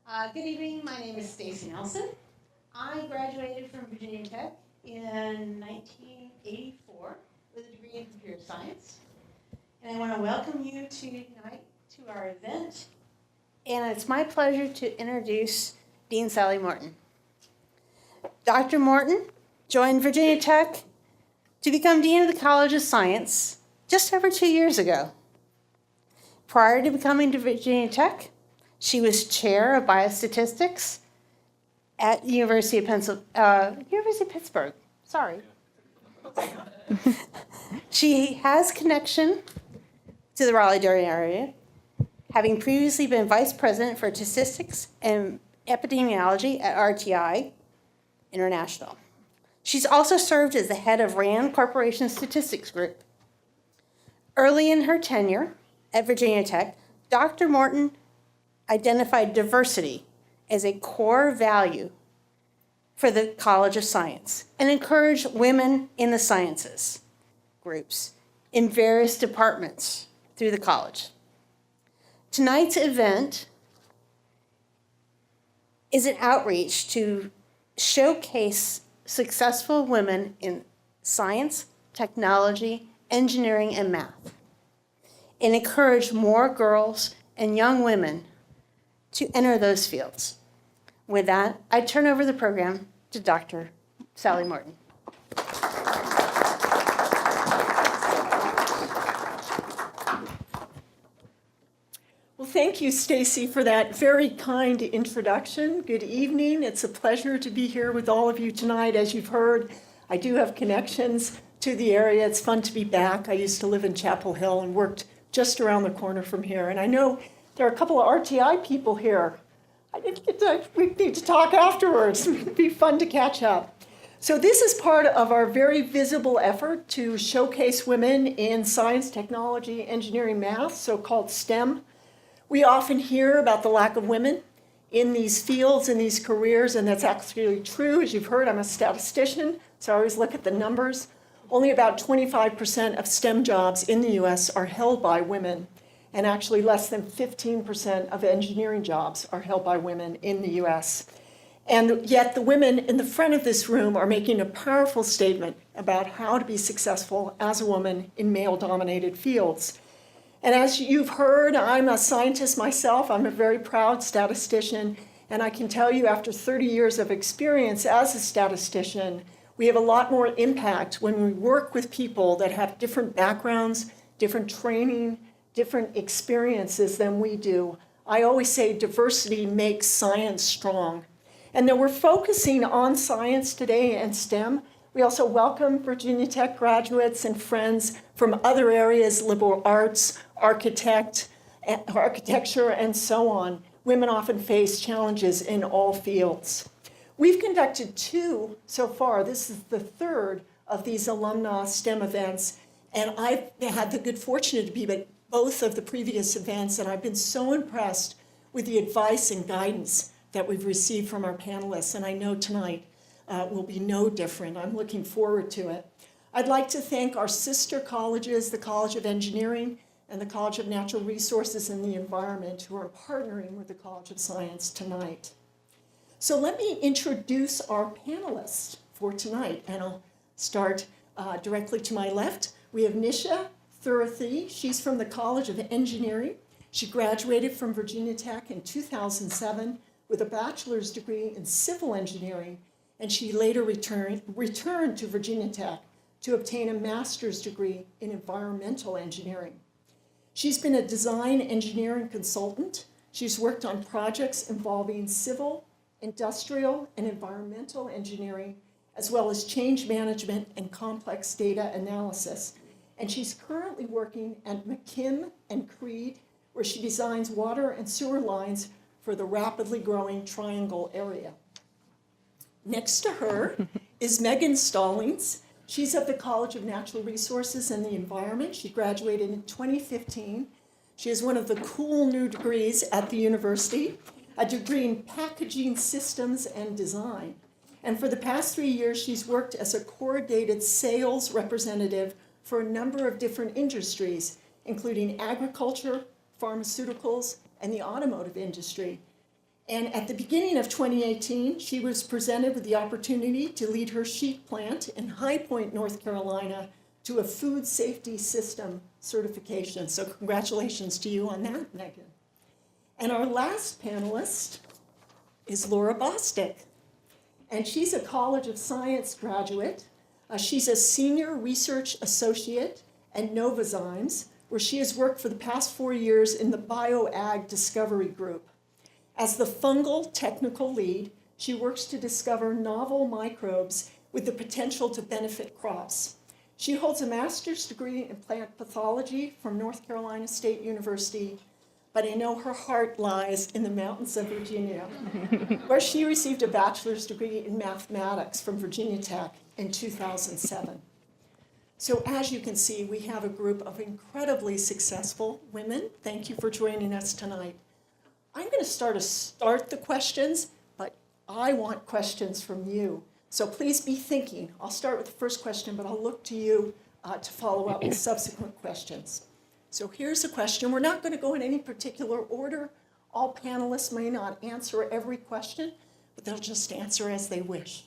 Good evening. My name is Stacy Nelson. I graduated from Virginia Tech in 1984 with a degree in computer science. And I want to welcome you tonight to our event. And it's my pleasure to introduce Dean Sally Morton. Dr. Morton joined Virginia Tech to become Dean of the College of Science just over 2 years ago. Prior to becoming to Virginia Tech, she was chair of biostatistics at University of Pittsburgh. Sorry. She has connection to the Raleigh-Durham area, having previously been vice president for statistics and epidemiology at RTI International. She's also served as the head of RAND Corporation Statistics Group. Early in her tenure at Virginia Tech, Dr. Morton identified diversity as a core value for the College of Science and encouraged women in the sciences groups in various departments through the college. Tonight's event is an outreach to showcase successful women in science, technology, engineering, and math, and encourage more girls and young women to enter those fields. With that, I turn over the program to Dr. Sally Morton. Well, thank you, Stacy, for that very kind introduction. Good evening. It's a pleasure to be here with all of you tonight. As you've heard, I do have connections to the area. It's fun to be back. I used to live in Chapel Hill and worked just around the corner from here. And I know there are a couple of RTI people here. We need to talk afterwards. It'd be fun to catch up. So this is part of our very visible effort to showcase women in science, technology, engineering, math, so-called STEM. We often hear about the lack of women in these fields, in these careers, and that's actually true. As you've heard, I'm a statistician, so I always look at the numbers. Only about 25% of STEM jobs in the US are held by women, and actually less than 15% of engineering jobs are held by women in the US. And yet the women in the front of this room are making a powerful statement about how to be successful as a woman in male-dominated fields. And as you've heard, I'm a scientist myself. I'm a very proud statistician, and I can tell you after 30 years of experience as a statistician, we have a lot more impact when we work with people that have different backgrounds, different training, different experiences than we do. I always say diversity makes science strong. And though we're focusing on science today and STEM, we also welcome Virginia Tech graduates and friends from other areas, liberal arts, architecture, and so on. Women often face challenges in all fields. We've conducted 2 so far. This is the 3rd of these alumni STEM events, and I've had the good fortune to be at both of the previous events, and I've been so impressed with the advice and guidance that we've received from our panelists, and I know tonight will be no different. I'm looking forward to it. I'd like to thank our sister colleges, the College of Engineering and the College of Natural Resources and the Environment, who are partnering with the College of Science tonight. So let me introduce our panelists for tonight, and I'll start directly to my left. We have Nisha Thuruthy. She's from the College of Engineering. She graduated from Virginia Tech in 2007 with a bachelor's degree in civil engineering, and she later returned to Virginia Tech to obtain a master's degree in environmental engineering. She's been a design engineering consultant. She's worked on projects involving civil, industrial, and environmental engineering, as well as change management and complex data analysis. And she's currently working at McKim and Creed, where she designs water and sewer lines for the rapidly growing Triangle area. Next to her is Megan Stallings. She's of the College of Natural Resources and the Environment. She graduated in 2015. She has one of the cool new degrees at the university, a degree in packaging systems and design. And for the past 3 years, she's worked as a corrugated sales representative for a number of different industries, including agriculture, pharmaceuticals, and the automotive industry. And at the beginning of 2018, she was presented with the opportunity to lead her sheep plant in High Point, North Carolina, to a food safety system certification. So congratulations to you on that, Megan. And our last panelist is Laura Bostick. And she's a College of Science graduate. She's a senior research associate at Novozymes, where she has worked for the past 4 years in the BioAg Discovery Group. As the fungal technical lead, she works to discover novel microbes with the potential to benefit crops. She holds a master's degree in plant pathology from North Carolina State University, but I know her heart lies in the mountains of Virginia, where she received a bachelor's degree in mathematics from Virginia Tech in 2007. So as you can see, we have a group of incredibly successful women. Thank you for joining us tonight. I'm going to start the questions, but I want questions from you. So please be thinking. I'll start with the first question, but I'll look to you to follow up with subsequent questions. So here's a question. We're not going to go in any particular order. All panelists may not answer every question, but they'll just answer as they wish.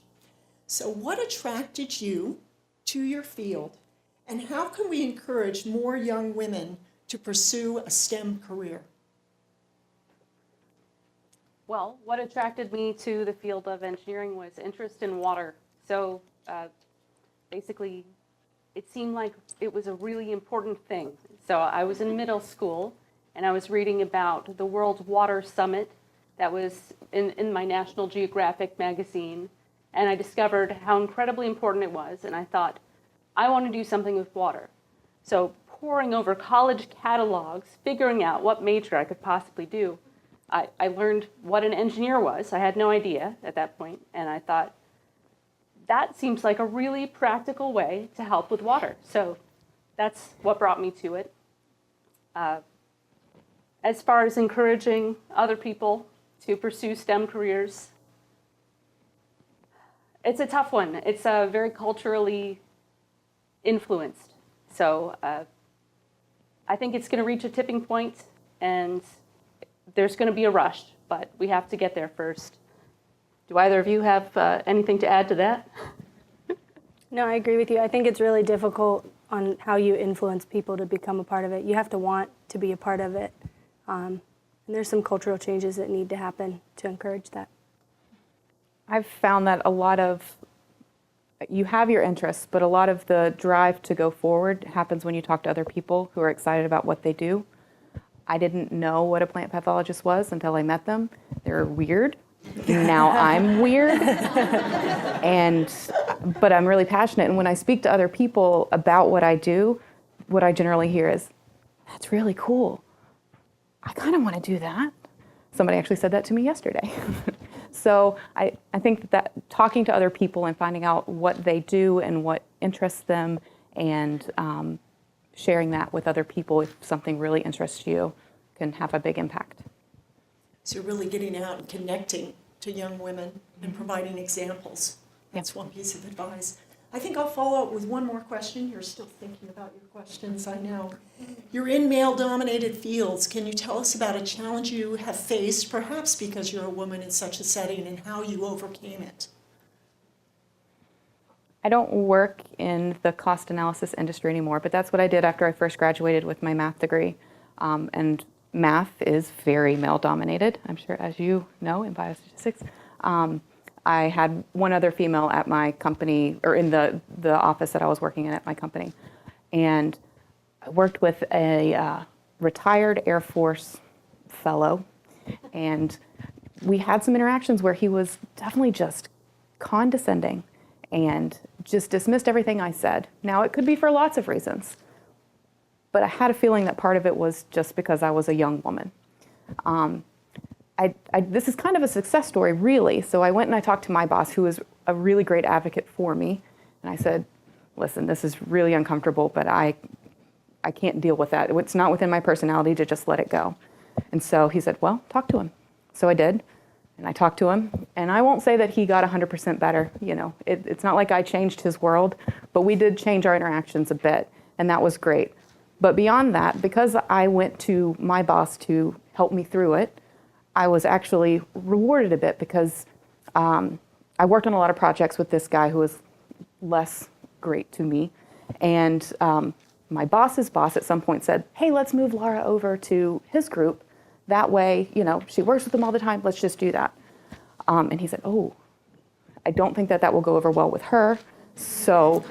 So what attracted you to your field, and how can we encourage more young women to pursue a STEM career? Well, what attracted me to the field of engineering was interest in water. So basically, it seemed like it was a really important thing. So I was in middle school, and I was reading about the World Water Summit that was in my National Geographic magazine, and I discovered how incredibly important it was, and I thought, I want to do something with water. So poring over college catalogs, figuring out what major I could possibly do, I learned what an engineer was. I had no idea at that point, and I thought, that seems like a really practical way to help with water. So that's what brought me to it. As far as encouraging other people to pursue STEM careers, it's a tough one. It's very culturally influenced. So I think it's going to reach a tipping point, and there's going to be a rush, but we have to get there first. Do either of you have anything to add to that? No, I agree with you. I think it's really difficult on how you influence people to become a part of it. You have to want to be a part of it. And there's some cultural changes that need to happen to encourage that. I've found that you have your interests, but a lot of the drive to go forward happens when you talk to other people who are excited about what they do. I didn't know what a plant pathologist was until I met them. They're weird. Now I'm weird. But I'm really passionate. And when I speak to other people about what I do, what I generally hear is, that's really cool. I kind of want to do that. Somebody actually said that to me yesterday. So I think that talking to other people and finding out what they do and what interests them, and sharing that with other people if something really interests you, can have a big impact. So really getting out and connecting to young women and providing examples. That's one piece of advice. I think I'll follow up with one more question. You're still thinking about your questions, I know. You're in male-dominated fields. Can you tell us about a challenge you have faced, perhaps because you're a woman in such a setting, and how you overcame it? I don't work in the cost analysis industry anymore, but that's what I did after I first graduated with my math degree. And math is very male-dominated, I'm sure, as you know, in biostatistics. I had one other female at my company, or in the office that I was working in at my company. And I worked with a retired Air Force fellow, and we had some interactions where he was definitely just condescending and just dismissed everything I said. Now, it could be for lots of reasons, but I had a feeling that part of it was just because I was a young woman. This is kind of a success story, really. So I went and I talked to my boss, who was a really great advocate for me. And I said, listen, this is really uncomfortable, but I can't deal with that. It's not within my personality to just let it go. And so he said, well, talk to him. So I did. And I talked to him. And I won't say that he got 100% better. You know, it's not like I changed his world, but we did change our interactions a bit. And that was great. But beyond that, because I went to my boss to help me through it, I was actually rewarded a bit because I worked on a lot of projects with this guy who was less great to me. And my boss's boss at some point said, hey, let's move Laura over to his group. That way, you know, she works with them all the time. Let's just do that. And he said, oh, I don't think that will go over well with her. So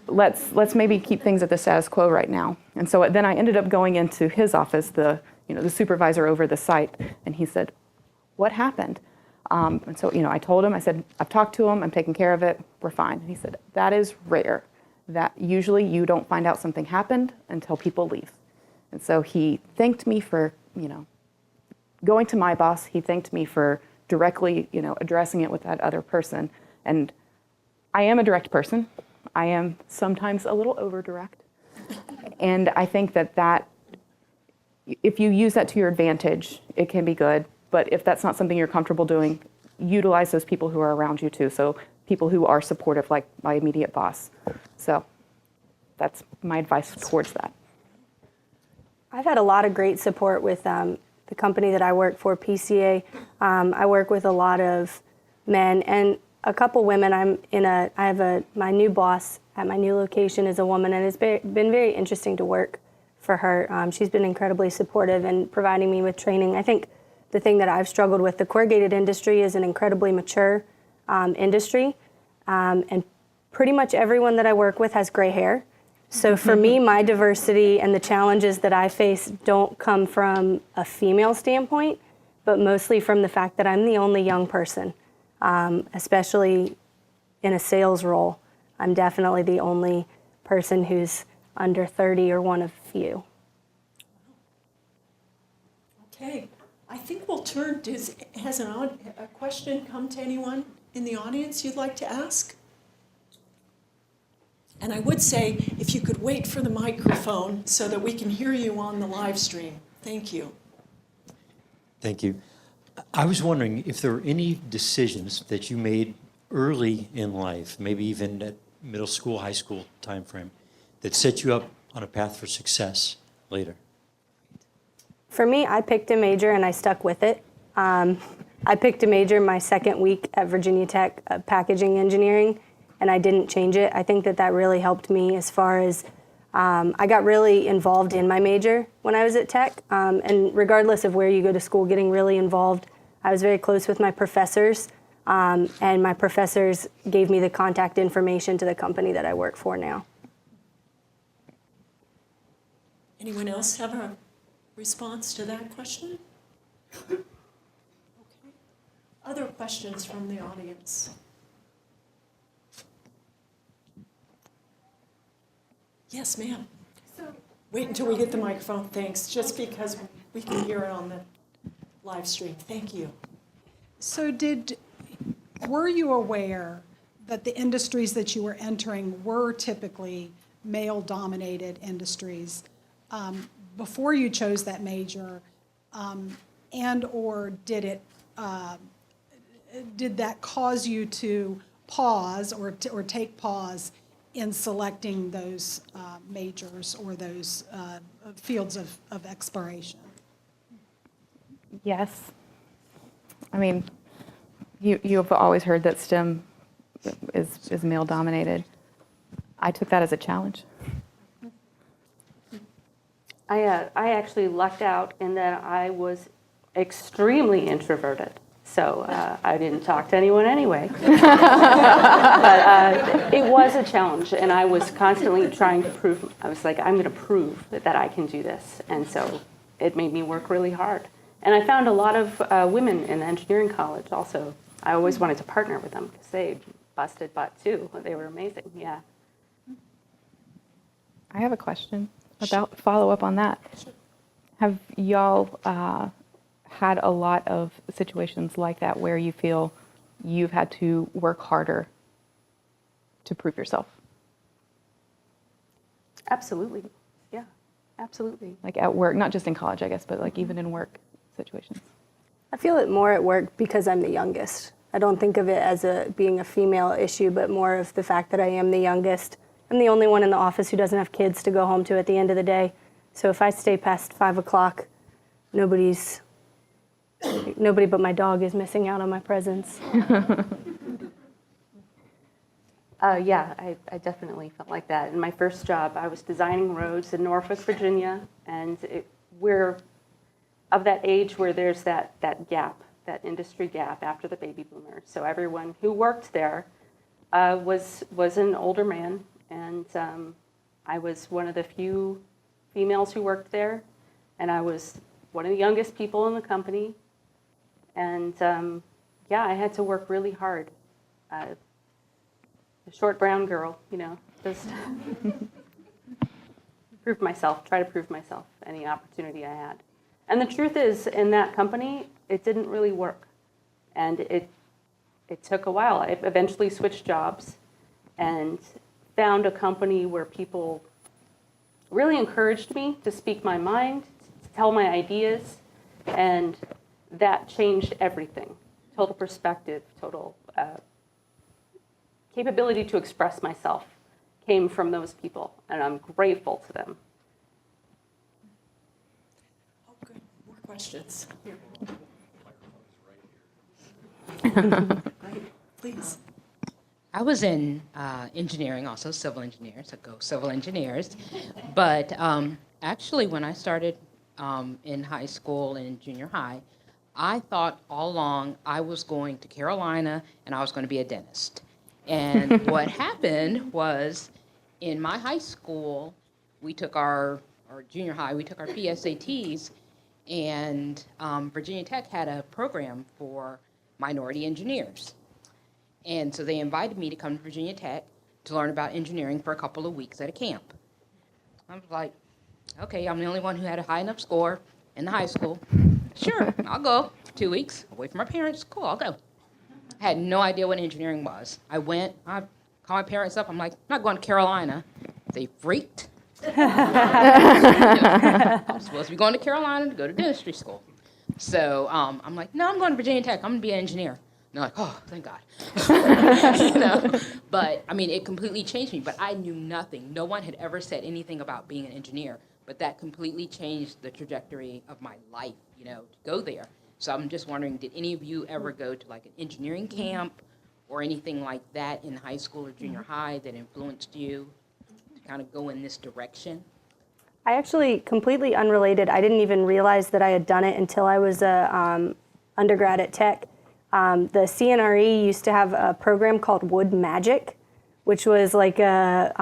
let's maybe keep things at the status quo right now. And so then I ended up going into his office, the supervisor over the site, and he said, what happened? And so, I told him, I said, I've talked to him, I'm taking care of it, we're fine. And he said, that is rare. That usually you don't find out something happened until people leave. And so he thanked me for, going to my boss, he thanked me for directly, addressing it with that other person. And I am a direct person. I am sometimes a little over direct. And I think that if you use that to your advantage, it can be good. But if that's not something you're comfortable doing, utilize those people who are around you too. So people who are supportive, like my immediate boss. So that's my advice towards that. I've had a lot of great support with the company that I work for, PCA. I work with a lot of men and a couple women. My new boss at my new location is a woman, and it's been very interesting to work for her. She's been incredibly supportive and providing me with training. I think the thing that I've struggled with, the corrugated industry is an incredibly mature industry, and pretty much everyone that I work with has gray hair. So for me, my diversity and the challenges that I face don't come from a female standpoint, but mostly from the fact that I'm the only young person, especially in a sales role. I'm definitely the only person who's under 30 or one of few. Okay, I think we'll turn. Has a question come to anyone in the audience you'd like to ask? And I would say, if you could wait for the microphone so that we can hear you on the live stream. Thank you. Thank you. I was wondering if there were any decisions that you made early in life, maybe even at middle school, high school timeframe, that set you up on a path for success later. For me, I picked a major and I stuck with it. I picked a major my second week at Virginia Tech, packaging engineering, and I didn't change it. I think that really helped me as far as I got really involved in my major when I was at Tech. And regardless of where you go to school, getting really involved, I was very close with my professors. And my professors gave me the contact information to the company that I work for now. Anyone else have a response to that question? Okay. Other questions from the audience? Yes, ma'am. Wait until we get the microphone, thanks, just because we can hear it on the live stream. Thank you. So were you aware that the industries that you were entering were typically male-dominated industries before you chose that major, and or did that cause you to pause or take pause in selecting those majors or those fields of exploration? Yes. I mean, you've always heard that STEM is male dominated. I took that as a challenge. I actually lucked out in that I was extremely introverted. So I didn't talk to anyone anyway. But it was a challenge, and I was constantly trying to prove. I was like, I'm going to prove that I can do this. And so it made me work really hard. And I found a lot of women in engineering college also. I always wanted to partner with them because they busted butt too. They were amazing, yeah. I have a question about follow up on that. Sure. Have y'all had a lot of situations like that where you feel you've had to work harder to prove yourself? Absolutely, yeah, absolutely. Like at work, not just in college, I guess, but like even in work situations. I feel it more at work because I'm the youngest. I don't think of it as being a female issue, but more of the fact that I am the youngest. I'm the only one in the office who doesn't have kids to go home to at the end of the day. So if I stay past 5 o'clock, nobody's Nobody but my dog is missing out on my presence. Yeah, I definitely felt like that. In my first job, I was designing roads in Norfolk, Virginia, and we're of that age where there's that gap, that industry gap after the baby boomers. So everyone who worked there was an older man, and I was one of the few females who worked there, and I was one of the youngest people in the company, and yeah, I had to work really hard. A short brown girl, just try to prove myself any opportunity I had. And the truth is, in that company, it didn't really work. And it took a while. I eventually switched jobs and found a company where people really encouraged me to speak my mind, to tell my ideas, and that changed everything. Total perspective, total capability to express myself came from those people, and I'm grateful to them. Oh, good. More questions. Great. Please. I was in engineering, also civil engineers, so go civil engineers. But actually, when I started in high school and junior high, I thought all along I was going to Carolina and I was going to be a dentist. And what happened was, in my high school, we took or junior high, we took our PSATs, and Virginia Tech had a program for minority engineers. And so they invited me to come to Virginia Tech to learn about engineering for a couple of weeks at a camp. I was like, okay, I'm the only one who had a high enough score in the high school. Sure, I'll go. 2 weeks away from my parents. Cool, I'll go. I had no idea what engineering was. I went, I called my parents up. I'm like, I'm not going to Carolina. They freaked. I'm supposed to be going to Carolina to go to dentistry school. So I'm like, no, I'm going to Virginia Tech. I'm going to be an engineer. And they're like, oh, thank God. But, I mean, it completely changed me. But I knew nothing. No one had ever said anything about being an engineer. But that completely changed the trajectory of my life, to go there. So I'm just wondering, did any of you ever go to like an engineering camp or anything like that in high school or junior high that influenced you to kind of go in this direction? I actually, completely unrelated, I didn't even realize that I had done it until I was a undergrad at Tech. The CNRE used to have a program called Wood Magic, which was like a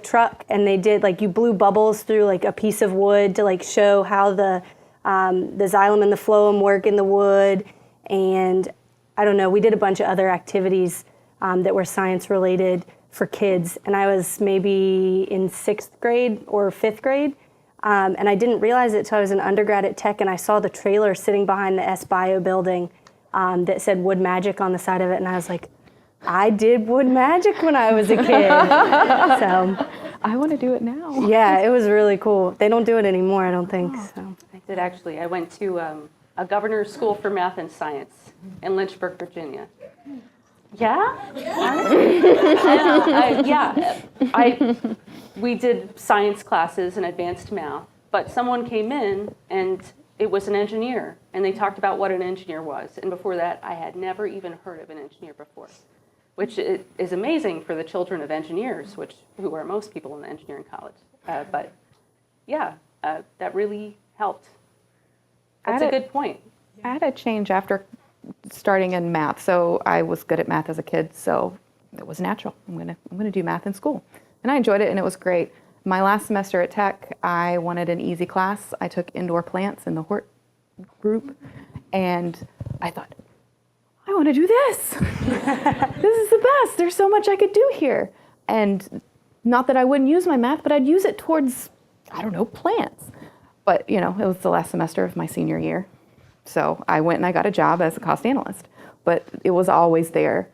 truck, and they did you blew bubbles through like a piece of wood to show how the xylem and the phloem work in the wood, and I don't know, we did a bunch of other activities that were science related for kids, and I was maybe in 6th grade or 5th grade, and I didn't realize it until I was an undergrad at Tech, and I saw the trailer sitting behind the S-Bio building that said Wood Magic on the side of it, and I was like, I did wood magic when I was a kid. So I want to do it now. yeah, it was really cool. They don't do it anymore, I don't think. So I did actually. I went to a governor's school for math and science in Lynchburg, Virginia. Yeah? We did science classes and advanced math, but someone came in and it was an engineer, and they talked about what an engineer was. And before that, I had never even heard of an engineer before, which is amazing for the children of engineers, who are most people in the engineering college. But yeah, that really helped. That's a good point. I had a change after starting in math. So I was good at math as a kid, so it was natural. I'm gonna do math in school. And I enjoyed it, and it was great. My last semester at Tech, I wanted an easy class. I took indoor plants in the Hort group, and I thought, I want to do this. This is the best. There's so much I could do here. And not that I wouldn't use my math, but I'd use it towards, plants. But, it was the last semester of my senior year. So I went and I got a job as a cost analyst. But it was always there.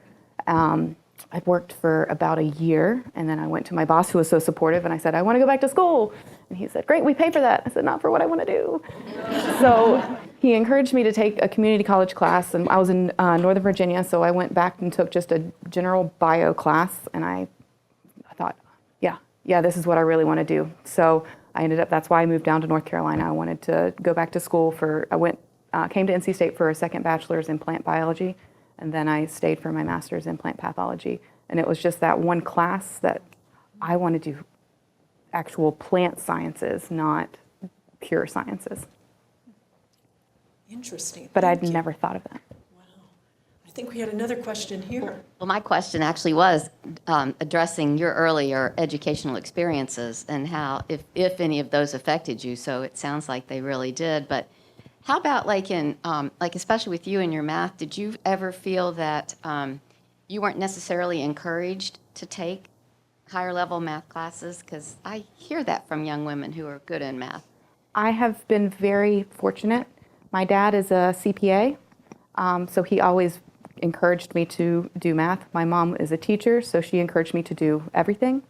I worked for about a year, and then I went to my boss, who was so supportive, and I said, I want to go back to school. And he said, great, we pay for that. I said, not for what I want to do. So he encouraged me to take a community college class, and I was in Northern Virginia, so I went back and took just a general bio class, and I thought, yeah, yeah, this is what I really want to do. So that's why I moved down to North Carolina. I wanted to go back to school came to NC State for a second bachelor's in plant biology, and then I stayed for my master's in plant pathology. And it was just that one class that I wanted to do actual plant sciences, not pure sciences. Interesting. But Thank I'd you. never thought of that. Wow. I think we had another question here. Well, my question actually was addressing your earlier educational experiences and how, if any of those affected you. So it sounds like they really did. But how about like especially with you and your math, did you ever feel that you weren't necessarily encouraged to take higher level math classes? Because I hear that from young women who are good in math. I have been very fortunate. My dad is a CPA, so he always encouraged me to do math. My mom is a teacher, so she encouraged me to do everything.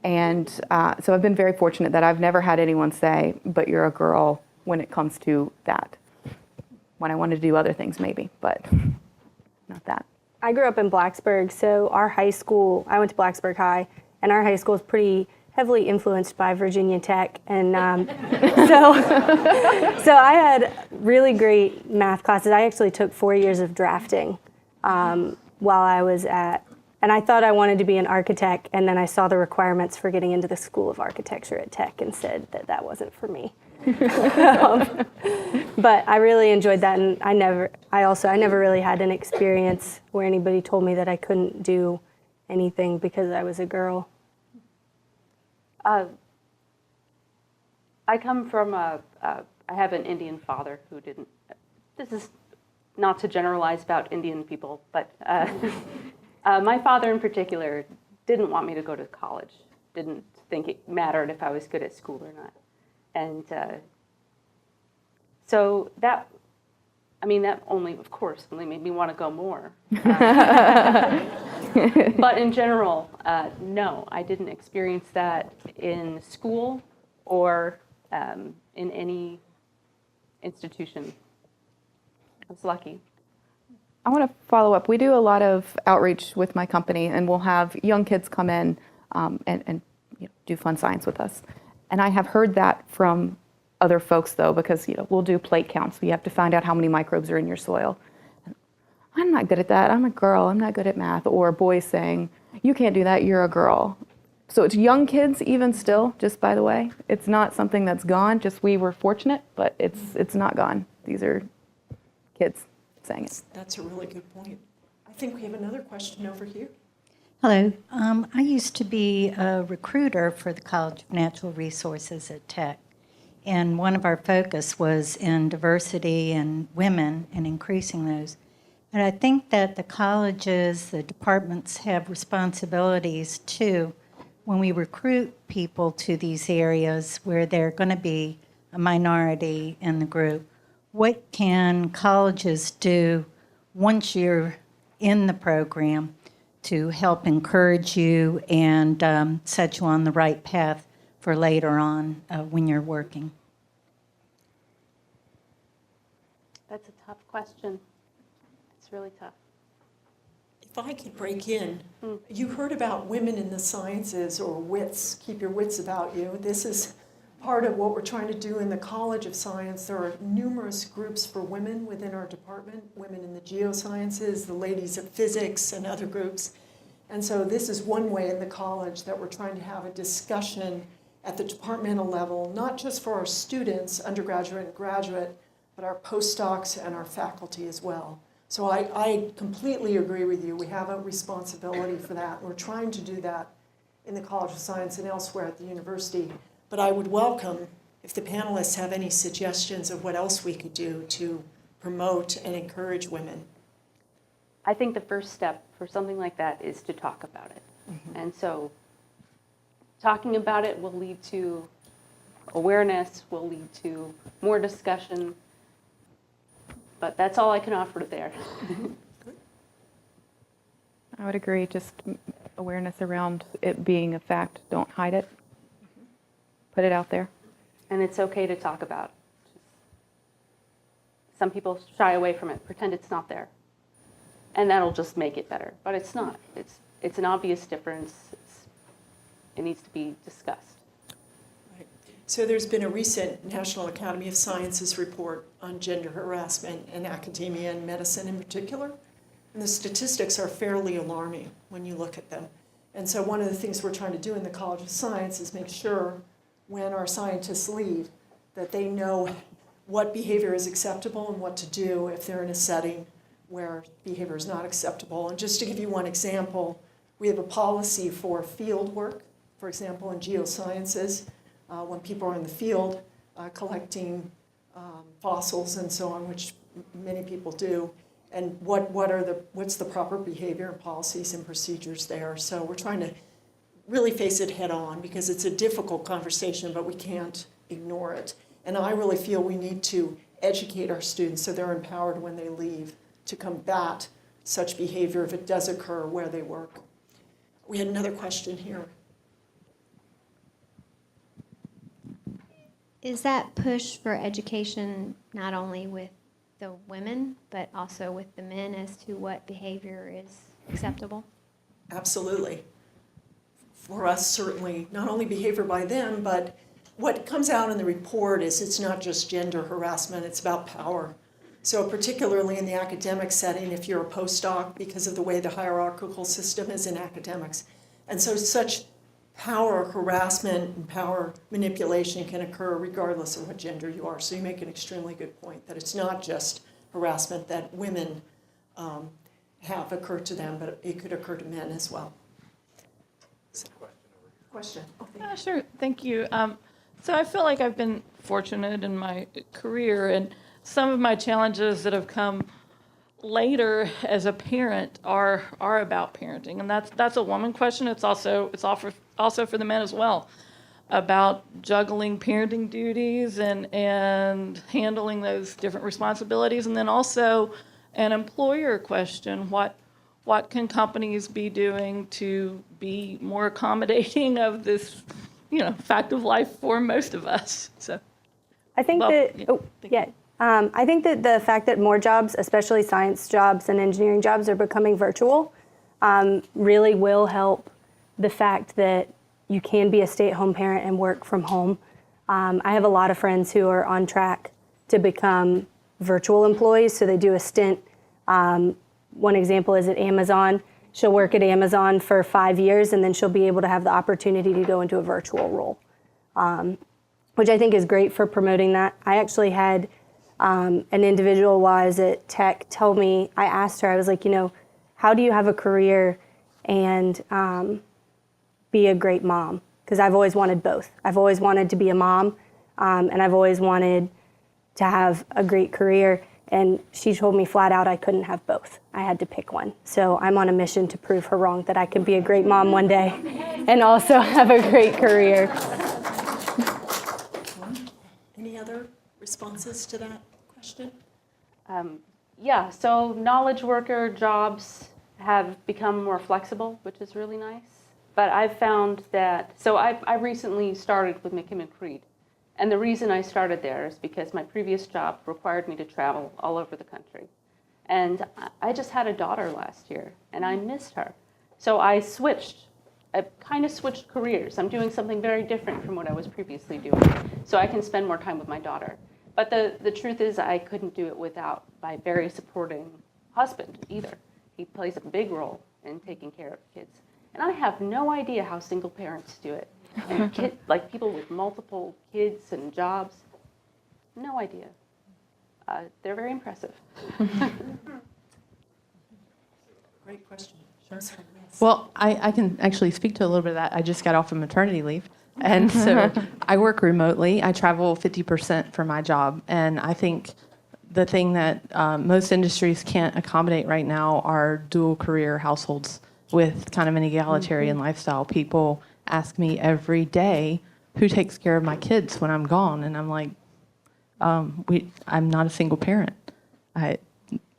And so I've been very fortunate that I've never had anyone say, but you're a girl, when it comes to that. When I wanted to do other things maybe, but not that. I grew up in Blacksburg, so our high school, I went to Blacksburg High, and our high school is pretty heavily influenced by Virginia Tech. And so I had really great math classes. I actually took 4 years of drafting while I was and I thought I wanted to be an architect, and then I saw the requirements for getting into the School of Architecture at Tech and said that wasn't for me. But I really enjoyed that, and I never really had an experience where anybody told me that I couldn't do anything because I was a girl. I come from I have an Indian father who didn't, this is not to generalize about Indian people, but my father in particular didn't want me to go to college, didn't think it mattered if I was good at school or not. And so that only, of course, only made me want to go more. But in general, no, I didn't experience that in school or in any institution. I was lucky. I want to follow up. We do a lot of outreach with my company, and we'll have young kids come in and do fun science with us. And I have heard that from other folks, though, because we'll do plate counts. You have to find out how many microbes are in your soil. I'm not good at that. I'm a girl. I'm not good at math. Or boys saying, you can't do that. You're a girl. So it's young kids, even still, just by the way. It's not something that's gone. Just we were fortunate, but it's not gone. These are kids saying it. That's a really good point. I think we have another question over here. Hello. I used to be a recruiter for the College of Natural Resources at Tech, and one of our focus was in diversity and women and increasing those. But I think that the colleges, the departments have responsibilities too when we recruit people to these areas where they're going to be a minority in the group. What can colleges do once you're in the program to help encourage you and set you on the right path for later on when you're working? That's a tough question. It's really tough. If I could break in, you heard about women in the sciences or wits, keep your wits about you. This is part of what we're trying to do in the College of Science. There are numerous groups for women within our department, women in the geosciences, the ladies of physics, and other groups. And so this is one way in the college that we're trying to have a discussion at the departmental level, not just for our students, undergraduate and graduate, but our postdocs and our faculty as well. So I completely agree with you. We have a responsibility for that. We're trying to do that in the College of Science and elsewhere at the university. But I would welcome if the panelists have any suggestions of what else we could do to promote and encourage women. I think the first step for something like that is to talk about it. And so talking about it will lead to awareness, will lead to more discussion. But that's all I can offer there. I would agree. Just awareness around it being a fact. Don't hide it. Put it out there. And it's okay to talk about. Some people shy away from it, pretend it's not there. And that'll just make it better. But it's not. It's an obvious difference. it needs to be discussed. So there's been a recent National Academy of Sciences report on gender harassment in academia and medicine in particular. And the statistics are fairly alarming when you look at them. And so one of the things we're trying to do in the College of Science is make sure when our scientists leave that they know what behavior is acceptable and what to do if they're in a setting where behavior is not acceptable. And just to give you one example, we have a policy for field work, for example, in geosciences, when people are in the field collecting fossils and so on, which many people do, and what's the proper behavior and policies and procedures there. So we're trying to really face it head on because it's a difficult conversation, but we can't ignore it. And I really feel we need to educate our students so they're empowered when they leave to combat such behavior if it does occur where they work. We had another question here. Is that push for education not only with the women, but also with the men as to what behavior is acceptable? Absolutely. For us, certainly, not only behavior by them, but what comes out in the report is it's not just gender harassment, it's about power. So particularly in the academic setting, if you're a postdoc, because of the way the hierarchical system is in academics. And so such power harassment and power manipulation can occur regardless of what gender you are. So you make an extremely good point that it's not just harassment that women have occurred to them, but it could occur to men as well. Question. Oh, thank you. Sure, thank you. So I feel like I've been fortunate in my career, and some of my challenges that have come later as a parent are about parenting, and that's a woman question. It's also for the men as well, about juggling parenting duties and handling those different responsibilities, and then also an employer question: what can companies be doing to be more accommodating of this, fact of life for most of us? So, I think I think that the fact that more jobs, especially science jobs and engineering jobs, are becoming virtual really will help the fact that you can be a stay-at-home parent and work from home. I have a lot of friends who are on track to become virtual employees, so they do a stint. One example is at Amazon. She'll work at Amazon for 5 years, and then she'll be able to have the opportunity to go into a virtual role, which I think is great for promoting that. I actually had an individual while I was at Tech tell me, I asked her, I was like, how do you have a career and be a great mom? Because I've always wanted both. I've always wanted to be a mom, and I've always wanted to have a great career. And she told me flat out I couldn't have both. I had to pick one. So I'm on a mission to prove her wrong, that I can be a great mom one day and also have a great career. Any other responses to that question? So knowledge worker jobs have become more flexible, which is really nice. But I've found that, I recently started with McKim & Creed. And the reason I started there is because my previous job required me to travel all over the country. And I just had a daughter last year, and I missed her. So I kind of switched careers. I'm doing something very different from what I was previously doing, so I can spend more time with my daughter. But the truth is I couldn't do it without my very supporting husband either. He plays a big role in taking care of kids. And I have no idea how single parents do it. And people with multiple kids and jobs, no idea. They're very impressive. Great question. Sure. Well, I can actually speak to a little bit of that. I just got off of maternity leave. And so I work remotely. I travel 50% for my job. And I think the thing that most industries can't accommodate right now are dual career households with kind of an egalitarian lifestyle. People ask me every day, who takes care of my kids when I'm gone? And I'm like, I'm not a single parent.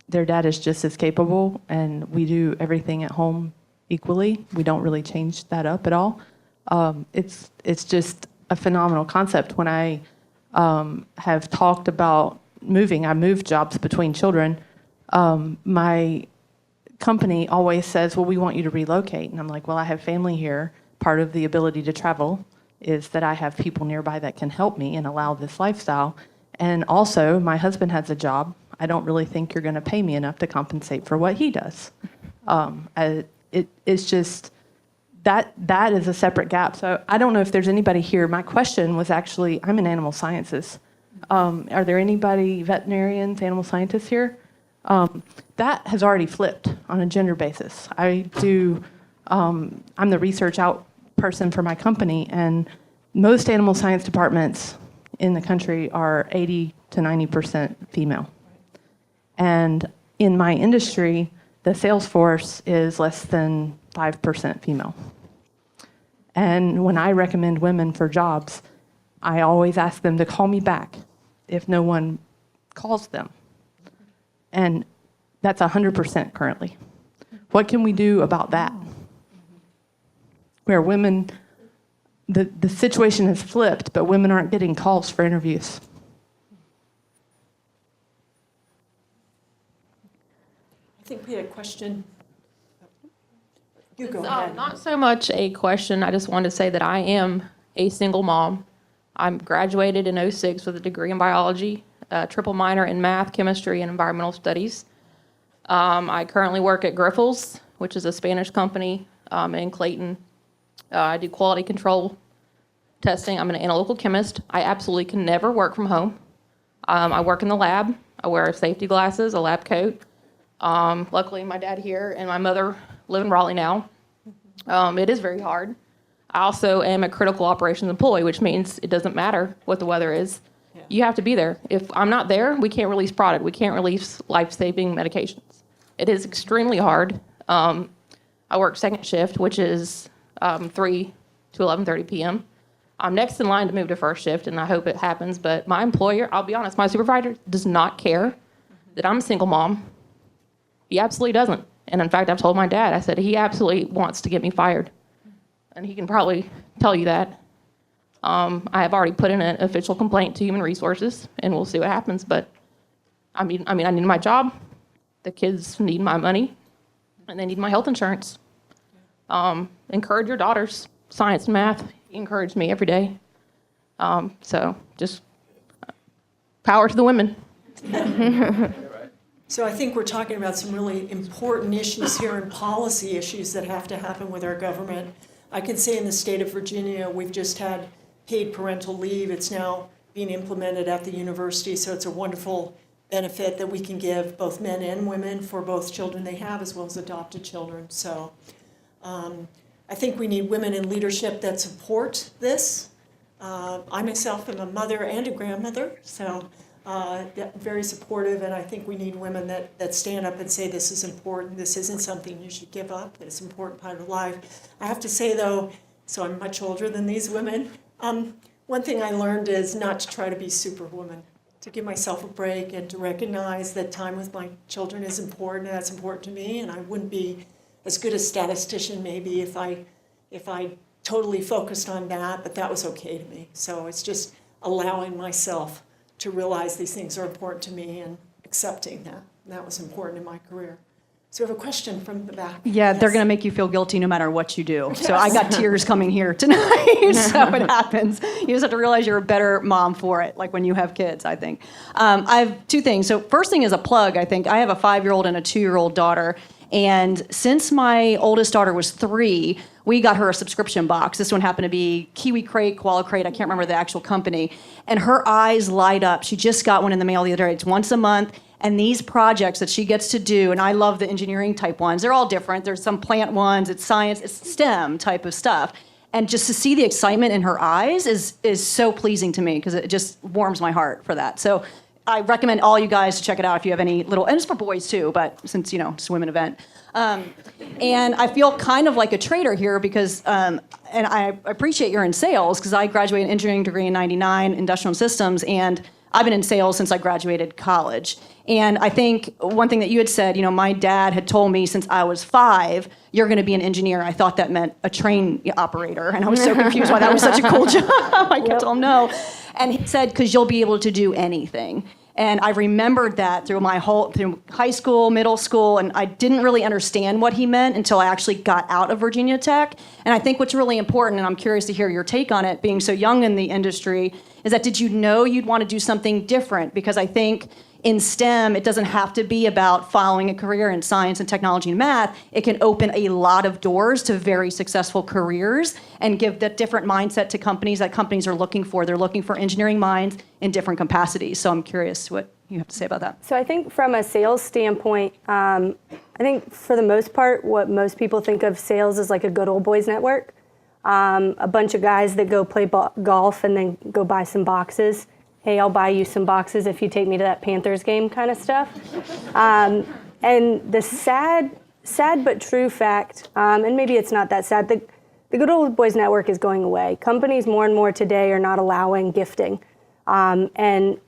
Their dad is just as capable, and we do everything at home equally. We don't really change that up at all. It's just a phenomenal concept. When I have talked about moving, I move jobs between children. My company always says, well, we want you to relocate. And I'm like, well, I have family here. part of the ability to travel is that I have people nearby that can help me and allow this lifestyle. And also, my husband has a job. I don't really think you're going to pay me enough to compensate for what he does. It's just that is a separate gap. So I don't know if there's anybody here. My question was actually, I'm in animal sciences. Are there anybody, veterinarians, animal scientists here? That has already flipped on a gender basis. I'm the research out person for my company, and most animal science departments in the country are 80 to 90% female. And in my industry, the sales force is less than 5% female. And when I recommend women for jobs, I always ask them to call me back if no one calls them. And that's 100% currently. What can we do about that? Where women, the situation has flipped, but women aren't getting calls for interviews. I think we had a question. You go ahead. Not so much a question. I just wanted to say that I am a single mom. I'm graduated in '06 with a degree in biology, a triple minor in math, chemistry, and environmental studies. I currently work at Grifols, which is a Spanish company in Clayton. I do quality control testing. I'm an analytical chemist. I absolutely can never work from home. I work in the lab. I wear safety glasses, a lab coat. Luckily, my dad here and my mother live in Raleigh now. It is very hard. I also am a critical operations employee, which means it doesn't matter what the weather is. Yeah. You have to be there. If I'm not there, we can't release product. We can't release life-saving medications. It is extremely hard. I work second shift, which is 3 to 11:30 p.m. I'm next in line to move to first shift, and I hope it happens. But my employer, I'll be honest, my supervisor does not care that I'm a single mom. He absolutely doesn't. And in fact, I've told my dad, I said, he absolutely wants to get me fired. And he can probably tell you that. I have already put in an official complaint to Human Resources, and we'll see what happens. But I need my job. The kids need my money, and they need my health insurance. Encourage your daughters. Science and math encourage me every day. So just power to the women. So I think we're talking about some really important issues here and policy issues that have to happen with our government. I can say in the state of Virginia, we've just had paid parental leave. It's now being implemented at the university, so it's a wonderful benefit that we can give both men and women for both children they have as well as adopted children. So I think we need women in leadership that support this. I myself am a mother and a grandmother, so very supportive, and I think we need women that stand up and say this is important, this isn't something you should give up, it's an important part of life. I have to say though, so I'm much older than these women, one thing I learned is not to try to be superwoman, to give myself a break and to recognize that time with my children is important, and that's important to me, and I wouldn't be as good a statistician maybe if I totally focused on that, but that was okay to me. So it's just allowing myself to realize these things are important to me and accepting that. And that was important in my career. So we have a question from the back. Yeah, Yes. they're going to make you feel guilty no matter what you do. So I got tears coming here tonight. So it happens. You just have to realize you're a better mom for it, like when you have kids, I think. I have two things. So first thing is a plug, I think. I have a 5-year-old and a 2-year-old daughter. And since my oldest daughter was 3, we got her a subscription box. This one happened to be Kiwi Crate, Koala Crate, I can't remember the actual company. And her eyes light up. She just got one in the mail the other day. It's once a month. And these projects that she gets to do, and I love the engineering type ones, they're all different. There's some plant ones, it's science, it's STEM type of stuff. And just to see the excitement in her eyes is so pleasing to me because it just warms my heart for that. So I recommend all you guys to check it out if you have any little, and it's for boys too, but since, it's a women event. And I feel kind of like a traitor here because, and I appreciate you're in sales because I graduated an engineering degree in '99, industrial systems, and I've been in sales since I graduated college. And I think one thing that you had said, my dad had told me since I was 5, you're going to be an engineer. I thought that meant a train operator. And I was so confused why that was such a cool job. I kept telling him no. And he said, because you'll be able to do anything. And I remembered that through high school, middle school, and I didn't really understand what he meant until I actually got out of Virginia Tech. And I think what's really important, and I'm curious to hear your take on it, being so young in the industry, is that did you know you'd want to do something different? Because I think in STEM, it doesn't have to be about following a career in science and technology and math. It can open a lot of doors to very successful careers and give that different mindset to companies that companies are looking for. They're looking for engineering minds in different capacities. So I'm curious what you have to say about that. So I think from a sales standpoint, I think for the most part, what most people think of sales is like a good old boys network. A bunch of guys that go play golf and then go buy some boxes. Hey, I'll buy you some boxes if you take me to that Panthers game kind of stuff. And the sad but true fact, and maybe it's not that sad, the good old boys network is going away. Companies more and more today are not allowing gifting. And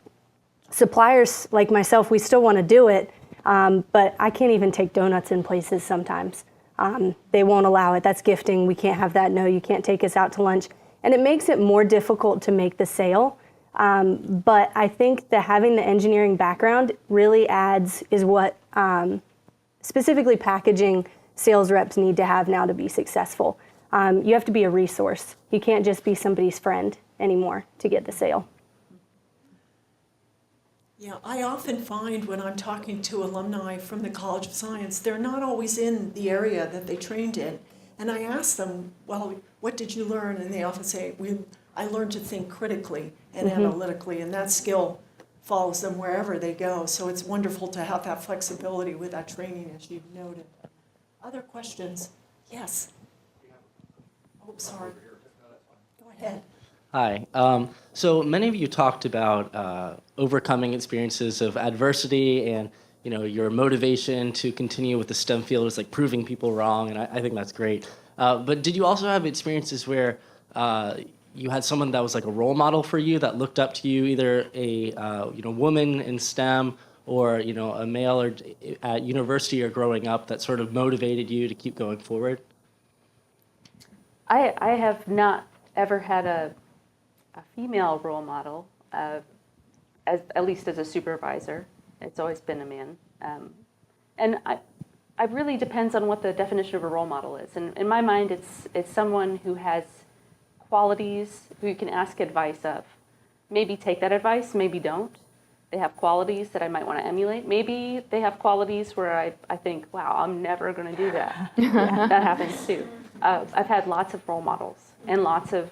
suppliers like myself, we still want to do it, but I can't even take donuts in places sometimes. They won't allow it. That's gifting. We can't have that. No, you can't take us out to lunch. And it makes it more difficult to make the sale. But I think that having the engineering background really is what specifically packaging sales reps need to have now to be successful. You have to be a resource. You can't just be somebody's friend anymore to get the sale. Yeah, I often find when I'm talking to alumni from the College of Science, they're not always in the area that they trained in. And I ask them, well, what did you learn? And they often say, I learned to think critically and analytically, and that skill follows them wherever they go. So it's wonderful to have that flexibility with that training, as you've noted. Other questions? Yes. Oh, sorry. Go ahead. Hi. So many of you talked about overcoming experiences of adversity and your motivation to continue with the STEM field is like proving people wrong, and I think that's great. But did you also have experiences where you had someone that was like a role model for you that looked up to you, either a woman in STEM or a male or at university or growing up that sort of motivated you to keep going forward? I have not ever had a female role model, at least as a supervisor. It's always been a man. And it really depends on what the definition of a role model is. And in my mind, it's someone who has qualities who you can ask advice of. Maybe take that advice, maybe don't. They have qualities that I might want to emulate. Maybe they have qualities where I think, wow, I'm never going to do that. That happens too. I've had lots of role models and lots of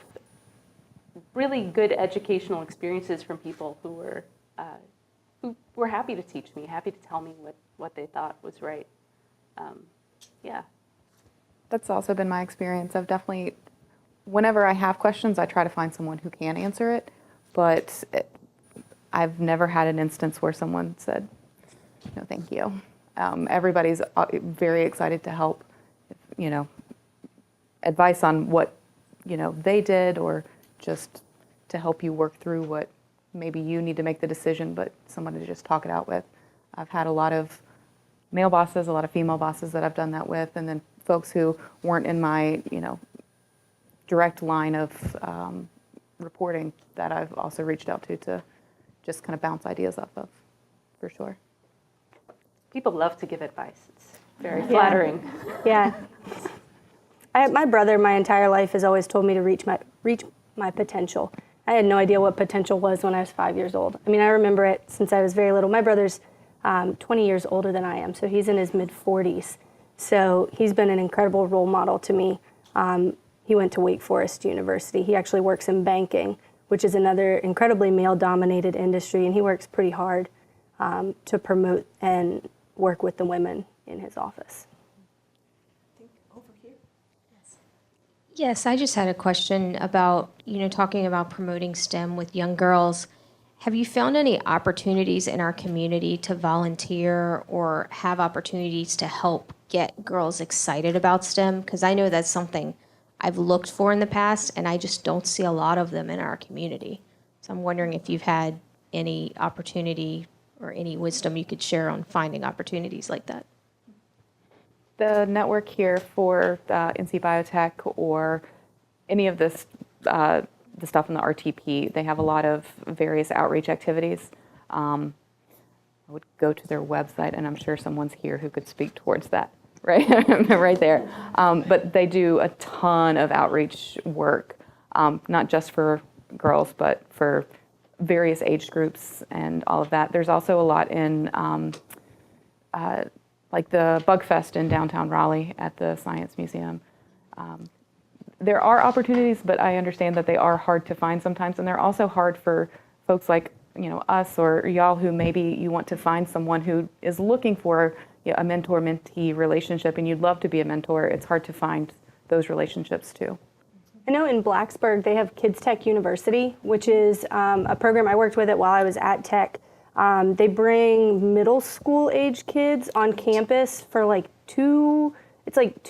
really good educational experiences from people who were happy to teach me, happy to tell me what they thought was right. Yeah. That's also been my experience. I've definitely, whenever I have questions, I try to find someone who can answer it, but I've never had an instance where someone said, no, thank you. Everybody's very excited to help, advice on what, they did, or just to help you work through what maybe you need to make the decision, but someone to just talk it out with. I've had a lot of male bosses, a lot of female bosses that I've done that with, and then folks who weren't in my, direct line of reporting that I've also reached out to just kind of bounce ideas off of, for sure. People love to give advice. It's very flattering. Yeah. My brother, my entire life, has always told me to reach my potential. I had no idea what potential was when I was 5 years old. I mean, I remember it since I was very little. My brother's 20 years older than I am, so he's in his mid-40s. So he's been an incredible role model to me. He went to Wake Forest University. He actually works in banking, which is another incredibly male-dominated industry, and he works pretty hard to promote and work with the women in his office. Yes, I just had a question about, talking about promoting STEM with young girls. Have you found any opportunities in our community to volunteer or have opportunities to help get girls excited about STEM? Because I know that's something I've looked for in the past, and I just don't see a lot of them in our community. So I'm wondering if you've had any opportunity or any wisdom you could share on finding opportunities like that. The network here for NC Biotech or any of this, the stuff in the RTP, they have a lot of various outreach activities. I would go to their website, and I'm sure someone's here who could speak towards that, right? Right there. But they do a ton of outreach work, not just for girls, but for various age groups and all of that. There's also a lot in like the Bug Fest in downtown Raleigh at the Science Museum. There are opportunities, but I understand that they are hard to find sometimes, and they're also hard for folks like us or y'all who maybe you want to find someone who is looking for a mentor-mentee relationship, and you'd love to be a mentor. It's hard to find those relationships too. I know in Blacksburg they have Kids Tech University, which is a program I worked with it while I was at Tech. They bring middle school age kids on campus for like 2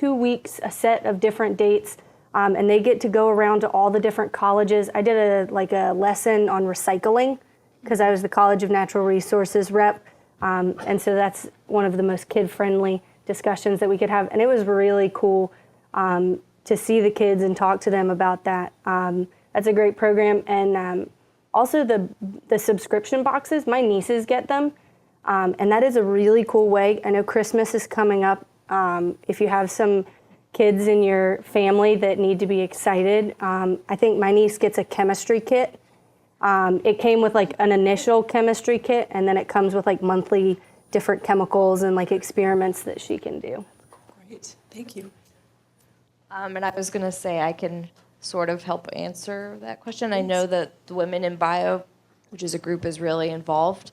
weeks, a set of different dates, and they get to go around to all the different colleges. I did a lesson on recycling because I was the College of Natural Resources rep, and so that's one of the most kid-friendly discussions that we could have, and it was really cool to see the kids and talk to them about that. That's a great program, and also the subscription boxes, my nieces get them, and that is a really cool way. I know Christmas is coming up. If you have some kids in your family that need to be excited, I think my niece gets a chemistry kit. It came with like an initial chemistry kit, and then it comes with like monthly different chemicals and like experiments that she can do. Great, thank you. And I was going to say I can sort of help answer that question. I know that the Women in Bio, which is a group, is really involved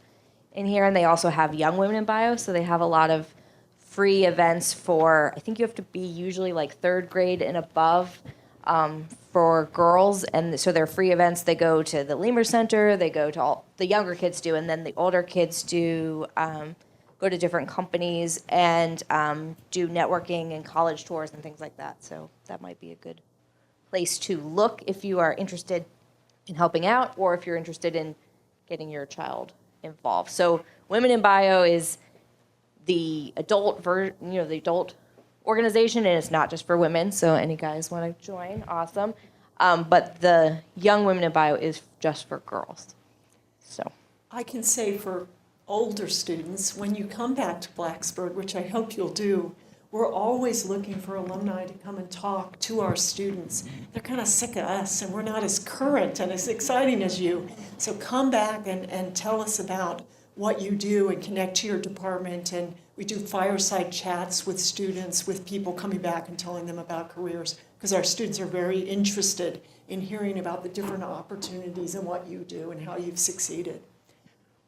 in here, and they also have Young Women in Bio, so they have a lot of free events for, I think you have to be usually like 3rd grade and above for girls, and so they're free events. They go to the Lemur Center, they go to all, the younger kids do, and then the older kids do go to different companies and do networking and college tours and things like that. So that might be a good place to look if you are interested in helping out or if you're interested in getting your child involved. So Women in Bio is the adult the adult organization, and it's not just for women. So any guys want to join, awesome. But the Young Women in Bio is just for girls. So I can say for older students, when you come back to Blacksburg, which I hope you'll do, we're always looking for alumni to come and talk to our students. They're kind of sick of us, and we're not as current and as exciting as you. So come back and tell us about what you do and connect to your department. And we do fireside chats with students, with people coming back and telling them about careers, because our students are very interested in hearing about the different opportunities and what you do and how you've succeeded.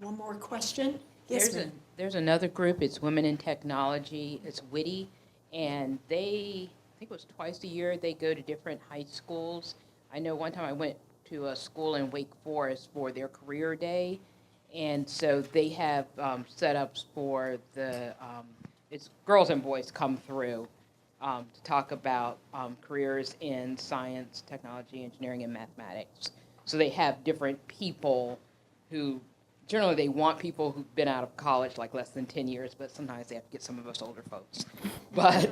One more question? Yes, ma'am. There's another group, it's Women in Technology, it's WITty, and they, I think it was twice a year, they go to different high schools. I know one time I went to a school in Wake Forest for their career day, and so they have setups for the, it's girls and boys come through to talk about careers in science, technology, engineering, and mathematics. So they have different people who, generally they want people who've been out of college like less than 10 years, but sometimes they have to get some of us older folks. But,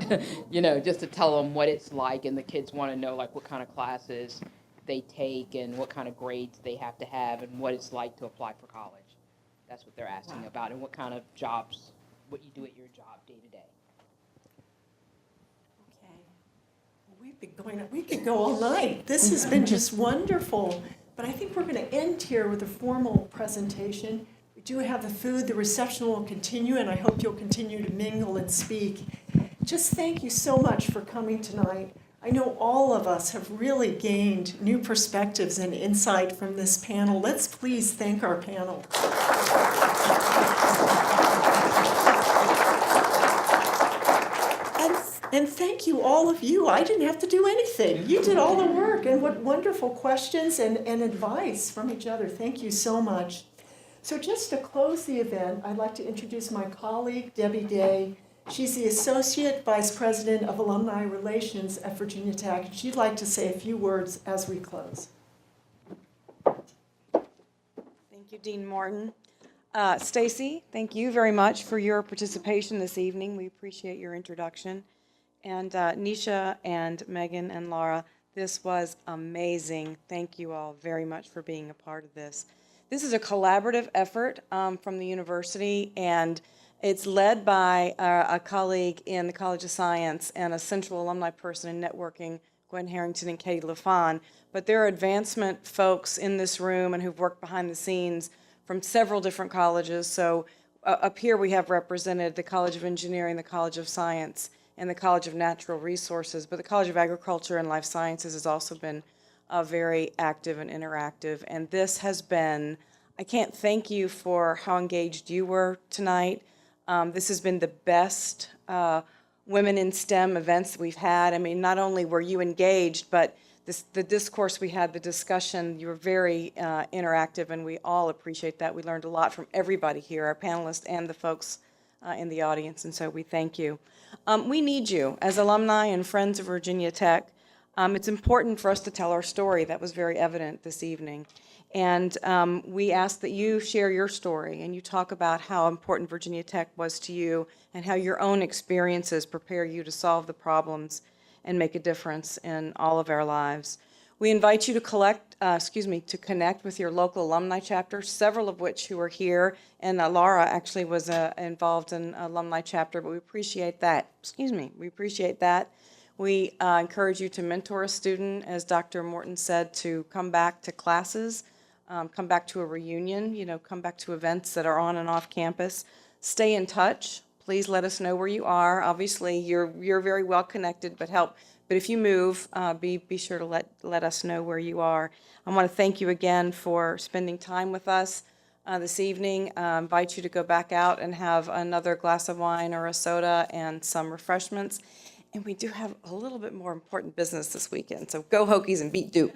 just to tell them what it's like, and the kids want to know like what kind of classes they take and what kind of grades they have to have and what it's like to apply for college. That's what they're asking about, and what kind of jobs, what you do at your job day to day. We could go all night. This has been just wonderful. But I think we're going to end here with a formal presentation. We do have the food. The reception will continue, and I hope you'll continue to mingle and speak. Just thank you so much for coming tonight. I know all of us have really gained new perspectives and insight from this panel. Let's please thank our panel. And thank you, all of you. I didn't have to do anything. You did all the work, and what wonderful questions and advice from each other. Thank you so much. So just to close the event, I'd like to introduce my colleague, Debbie Day. She's the Associate Vice President of Alumni Relations at Virginia Tech. She'd like to say a few words as we close. Thank you, Dean Morton. Stacy, thank you very much for your participation this evening. We appreciate your introduction. And Nisha and Megan and Laura, this was amazing. Thank you all very much for being a part of this. This is a collaborative effort from the university, and it's led by a colleague in the College of Science and a central alumni person in networking, Gwen Harrington and Katie LaFawn. But there are advancement folks in this room and who've worked behind the scenes from several different colleges. So up here we have represented the College of Engineering, the College of Science, and the College of Natural Resources. But the College of Agriculture and Life Sciences has also been very active and interactive. And this has been, I can't thank you for how engaged you were tonight. This has been the best Women in STEM events that we've had. I mean, not only were you engaged, but the discourse we had, the discussion, you were very interactive, and we all appreciate that. We learned a lot from everybody here, our panelists and the folks in the audience, and so we thank you. We need you as alumni and friends of Virginia Tech. It's important for us to tell our story. That was very evident this evening. And we ask that you share your story and you talk about how important Virginia Tech was to you and how your own experiences prepare you to solve the problems and make a difference in all of our lives. We invite you to connect with your local alumni chapter, several of which who are here, and Laura actually was involved in alumni chapter, but we appreciate that. We appreciate that. We encourage you to mentor a student, as Dr. Morton said, to come back to classes, come back to a reunion, come back to events that are on and off campus. Stay in touch. Please let us know where you are. Obviously, you're very well connected, but if you move, be sure to let us know where you are. I want to thank you again for spending time with us this evening. I invite you to go back out and have another glass of wine or a soda and some refreshments. And we do have a little bit more important business this weekend, so go Hokies and beat Duke.